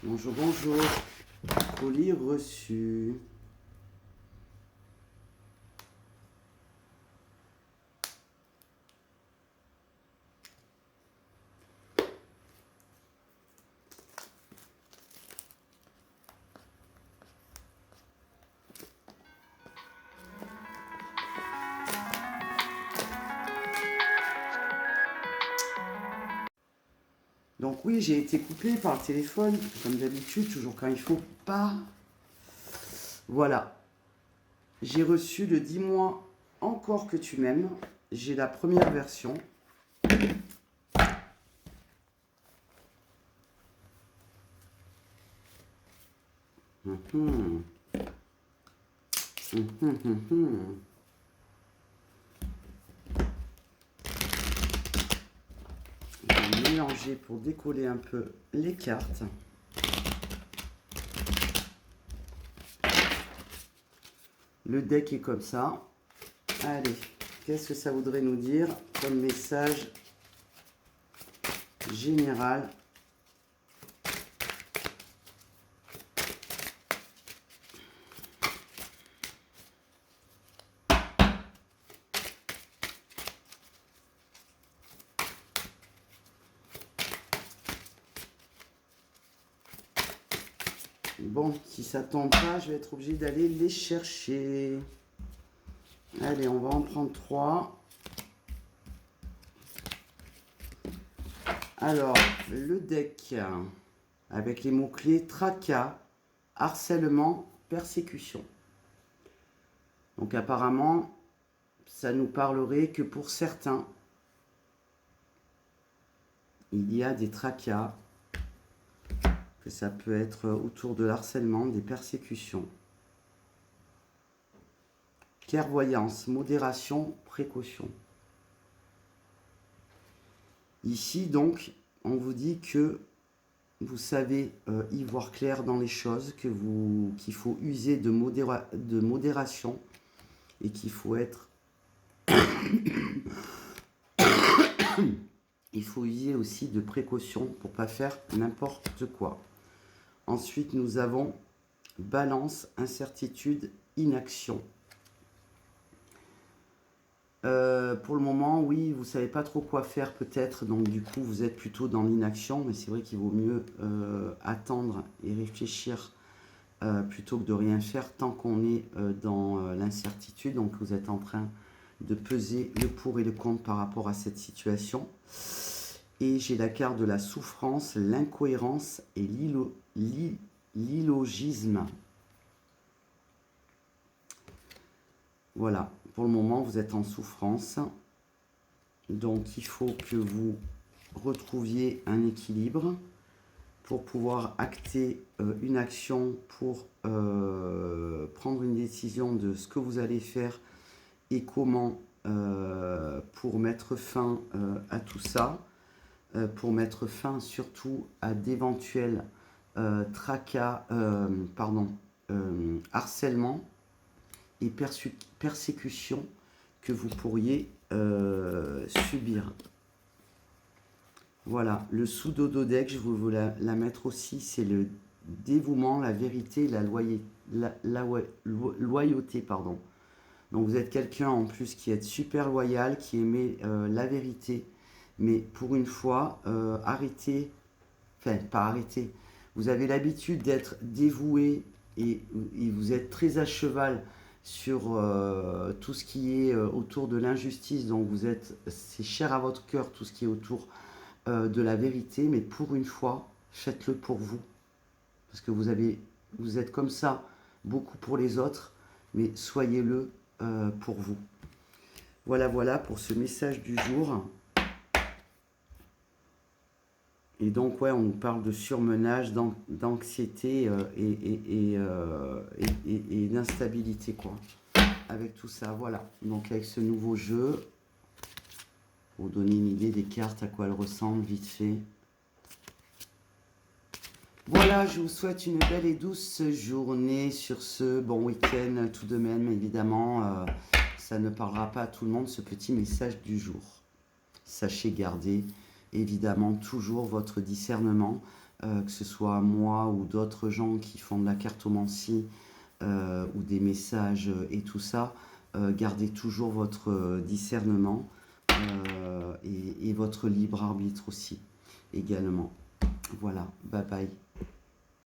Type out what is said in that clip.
Bonjour, bonjour. Colis reçu. Donc oui, j'ai été coupé par le téléphone, comme d'habitude, toujours quand il faut pas. Voilà. J'ai reçu le 10 mois encore que tu m'aimes. J'ai la première version. Mhm. Mhm, mhm. Je vais mélanger pour décoller un peu les cartes. Le deck est comme ça. Allez, qu'est-ce que ça voudrait nous dire comme message général? Bon, si ça tombe pas, je vais être obligé d'aller les chercher. Allez, on va en prendre 3. Alors, le deck avec les mots-clés tracas, harcèlement, persécution. Donc apparemment, ça nous parlerait que pour certains, il y a des tracas, que ça peut être autour de l'harcèlement, des persécutions. Clairvoyance, modération, précaution. Ici, donc, on vous dit que vous savez y voir clair dans les choses, qu'il faut user de modération et qu'il faut être... Il faut user aussi de précaution pour ne pas faire n'importe quoi. Ensuite, nous avons balance, incertitude, inaction. Pour le moment, oui, vous ne savez pas trop quoi faire peut-être, donc du coup, vous êtes plutôt dans l'inaction, mais c'est vrai qu'il vaut mieux attendre et réfléchir plutôt que de rien faire tant qu'on est dans l'incertitude. Donc, vous êtes en train de peser le pour et le contre par rapport à cette situation. Et j'ai la carte de la souffrance, l'incohérence et l'illogisme. Voilà, pour le moment, vous êtes en souffrance. Donc, il faut que vous retrouviez un équilibre pour pouvoir acter une action, pour prendre une décision de ce que vous allez faire et comment pour mettre fin à tout ça, pour mettre fin surtout à d'éventuels tracas, harcèlement et persécutions que vous pourriez subir. Voilà, le sous-dodo deck, je vais vous la mettre aussi, c'est le dévouement, la vérité, loyauté, pardon. Donc vous êtes quelqu'un en plus qui est super loyal, qui aimait la vérité, mais pour une fois, arrêtez, enfin pas arrêtez, vous avez l'habitude d'être dévoué et vous êtes très à cheval sur tout ce qui est autour de l'injustice, donc c'est cher à votre cœur tout ce qui est autour de la vérité, mais pour une fois, faites-le pour vous. Parce que vous êtes comme ça, beaucoup pour les autres, mais soyez-le pour vous. Voilà, voilà pour ce message du jour. Et donc, ouais, on nous parle de surmenage, d'anxiété et d'instabilité, quoi. Avec tout ça, voilà. Donc, avec ce nouveau jeu, pour donner une idée des cartes, à quoi elles ressemblent, vite fait. Voilà, je vous souhaite une belle et douce journée sur ce bon week-end tout de même, évidemment. Ça ne parlera pas à tout le monde, ce petit message du jour. Sachez garder, évidemment, toujours votre discernement. que ce soit moi ou d'autres gens qui font de la cartomancie ou des messages et tout ça, gardez toujours votre discernement et votre libre arbitre aussi, également. Voilà, bye bye.